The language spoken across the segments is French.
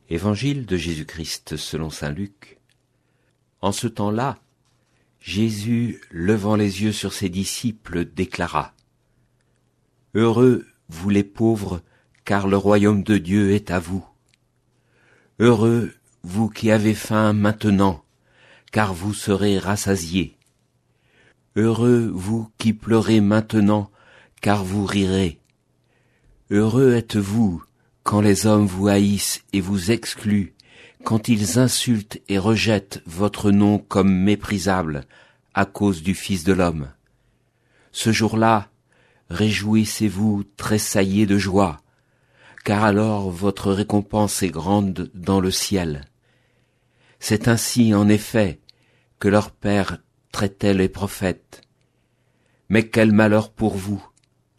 Évangile de Jésus-Christ selon saint Luc. En ce temps-là, Jésus, levant les yeux sur ses disciples, déclara : « Heureux, vous les pauvres, car le royaume de Dieu est à vous. Heureux, vous qui avez faim maintenant, car vous serez rassasiés. Heureux, vous qui pleurez maintenant, car vous rirez. Heureux êtes-vous, quand les hommes vous haïssent et vous excluent, quand ils insultent et rejettent votre nom comme méprisable à cause du Fils de l'homme. Ce jour-là, réjouissez-vous, tressaillez de joie, car alors votre récompense est grande dans le ciel. C'est ainsi, en effet, que leur Père traitait les prophètes. Mais quel malheur pour vous,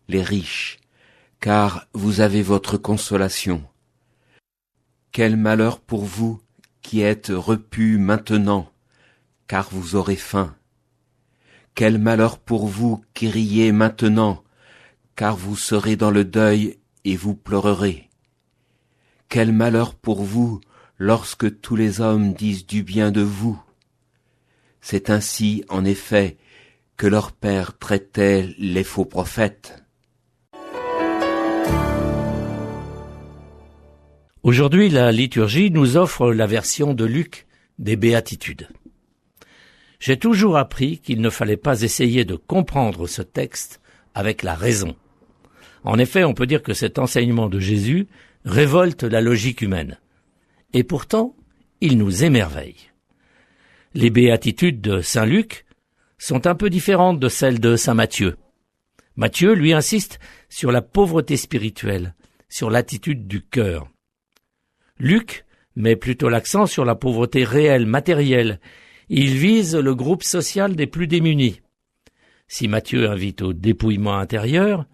les riches, car vous avez votre consolation. Quel malheur pour vous qui êtes repus maintenant, car vous aurez faim. Quel malheur pour vous qui riez maintenant, car vous serez dans le deuil et vous pleurerez. Quel malheur pour vous lorsque tous les hommes disent du bien de vous. C'est ainsi, en effet, que leur Père traitait les faux prophètes. Aujourd'hui, la liturgie nous offre la version de Luc des Béatitudes. J'ai toujours appris qu'il ne fallait pas essayer de comprendre ce texte avec la raison. En effet, on peut dire que cet enseignement de Jésus révolte la logique humaine. Et pourtant, il nous émerveille. Les Béatitudes de saint Luc sont un peu différentes de celles de saint Matthieu. Matthieu, lui, insiste sur la pauvreté spirituelle, sur l'attitude du cœur. Luc met plutôt l'accent sur la pauvreté réelle, matérielle. Il vise le groupe social des plus démunis. Si Matthieu invite au dépouillement intérieur,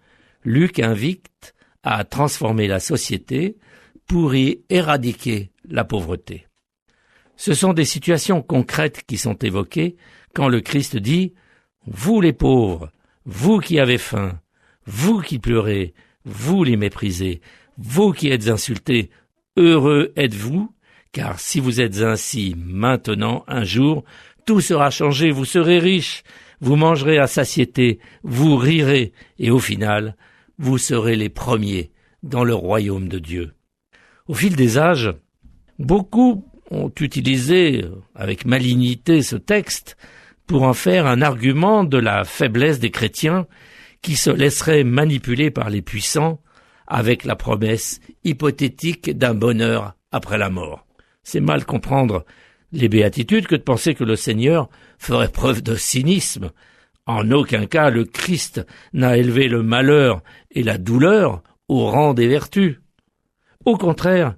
Luc invite à transformer la société pour y éradiquer la pauvreté. Ce sont des situations concrètes qui sont évoquées quand le Christ dit « Vous les pauvres, vous qui avez faim, vous qui pleurez, vous les méprisés, vous qui êtes insultés, heureux êtes-vous, car si vous êtes ainsi maintenant, un jour, tout sera changé, vous serez riches, vous mangerez à satiété, vous rirez, et au final, vous serez les premiers dans le royaume de Dieu. » Au fil des âges, beaucoup ont utilisé avec malignité ce texte pour en faire un argument de la faiblesse des chrétiens qui se laisseraient manipuler par les puissants avec la promesse hypothétique d'un bonheur après la mort. C'est mal comprendre les béatitudes que de penser que le Seigneur ferait preuve de cynisme. En aucun cas le Christ n'a élevé le malheur et la douleur au rang des vertus. Au contraire,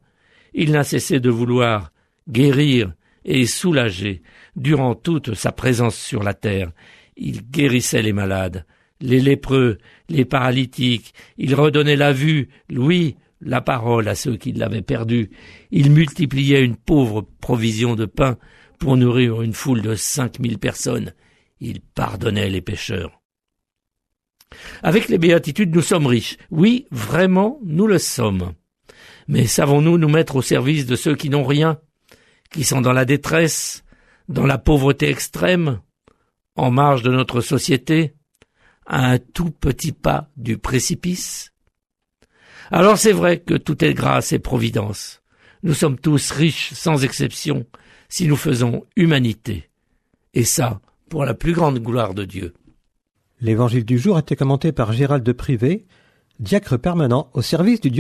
il n'a cessé de vouloir guérir et soulager durant toute sa présence sur la terre. Il guérissait les malades, les lépreux, les paralytiques, il redonnait la vue, l'ouïe, la parole à ceux qui l'avaient perdue. Il multipliait une pauvre provision de pain pour nourrir une foule de 5000 personnes. Il pardonnait les pécheurs. Avec les béatitudes, nous sommes riches. Oui, vraiment, nous le sommes. Mais savons-nous nous mettre au service de ceux qui n'ont rien, qui sont dans la détresse, dans la pauvreté extrême, en marge de notre société, à un tout petit pas du précipice? Alors c'est vrai que tout est grâce et providence. Nous sommes tous riches sans exception si nous faisons humanité. Et ça, pour la plus grande gloire de Dieu. L'évangile du jour a été commenté par Gérald de Privé, diacre permanent au service du